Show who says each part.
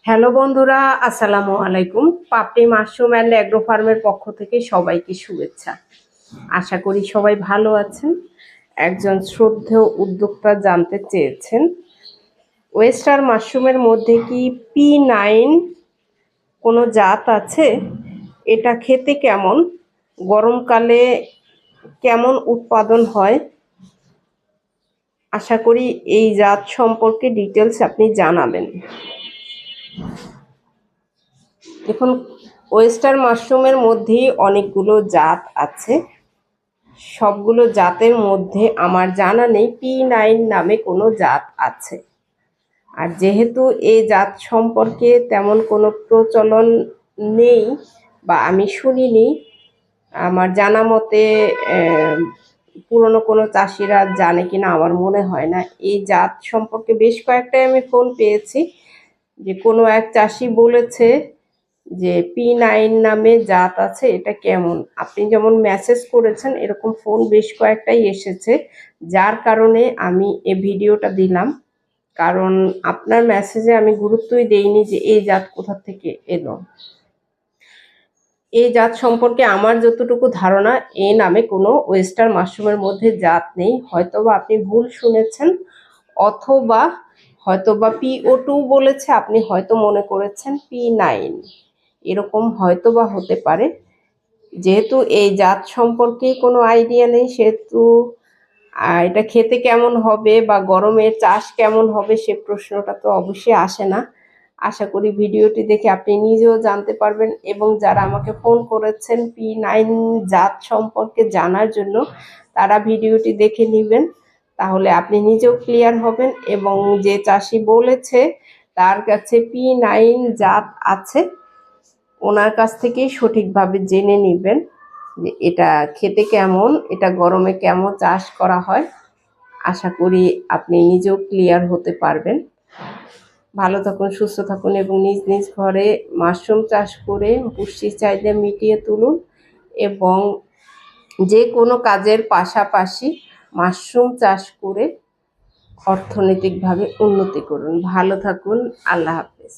Speaker 1: Hello বন্ধুরা, আসসালামু আলাইকুম। পাপড়ি মাশরুম অ্যান্ড অ্যাগ্রো ফার্মের পক্ষ থেকে সবাইকে শুভেচ্ছা। আশা করি সবাই ভালো আছেন। একজন শ্রদ্ধেয় উদ্যোক্তা জানতে চেয়েছেন, ওয়েস্টার মাশরুমের মধ্যে কি P9 কোনো জাত আছে? এটা খেতে কেমন? গরমকালে কেমন উৎপাদন হয়? আশা করি এই জাত সম্পর্কে ডিটেলস আপনি জানাবেন। দেখুন, ওয়েস্টার মাশরুমের মধ্যেই অনেকগুলো জাত আছে। সবগুলো জাতের মধ্যে আমার জানা নেই P9 নামে কোনো জাত আছে। আর যেহেতু এই জাত সম্পর্কে তেমন কোনো প্রচলন নেই বা আমি শুনিনি, আমার জানা মতে পুরনো কোনো চাষিরা জানে কিনা আমার মনে হয় না। এই জাত সম্পর্কে বেশ কয়েকটাই আমি ফোন পেয়েছি যে কোনো এক চাষি বলেছে যে P9 নামে জাত আছে, এটা কেমন। আপনি যেমন মেসেজ করেছেন এরকম ফোন বেশ কয়েকটাই এসেছে, যার কারণে আমি এই ভিডিওটা দিলাম। কারণ আপনার মেসেজে আমি গুরুত্বই দেইনি যে এই জাত কোথা থেকে এলো। এই জাত সম্পর্কে আমার যতটুকু ধারণা, এই নামে কোনো ওয়েস্টার মাশরুমের মধ্যে জাত নেই। হয়তোবা আপনি ভুল শুনেছেন, অথবা হয়তোবা PO2 বলেছে, আপনি হয়তো মনে করেছেন P9, এরকম হয়তোবা হতে পারে। যেহেতু এই জাত সম্পর্কে কোনো আইডিয়া নেই, সেহেতু এটা খেতে কেমন হবে বা গরমে চাষ কেমন হবে সে প্রশ্নটা তো অবশ্যই আসে না। আশা করি ভিডিওটি দেখে আপনি নিজেও জানতে পারবেন, এবং যারা আমাকে ফোন করেছেন P9 জাত সম্পর্কে জানার জন্য, তারা ভিডিওটি দেখে নেবেন, তাহলে আপনি নিজেও ক্লিয়ার হবেন। এবং যে চাষি বলেছে তার কাছে P9 জাত আছে, ওনার কাছ থেকেই সঠিকভাবে জেনে নেবেন যে এটা খেতে কেমন, এটা গরমে কেমন চাষ করা হয়। আশা করি আপনি নিজেও ক্লিয়ার হতে পারবেন। ভালো থাকুন, সুস্থ থাকুন এবং নিজ নিজ ঘরে মাশরুম চাষ করে পুষ্টির চাহিদা মিটিয়ে তুলুন, এবং যে কোনো কাজের পাশাপাশি মাশরুম চাষ করে অর্থনৈতিকভাবে উন্নতি করুন। ভালো থাকুন, আল্লাহ হাফেজ।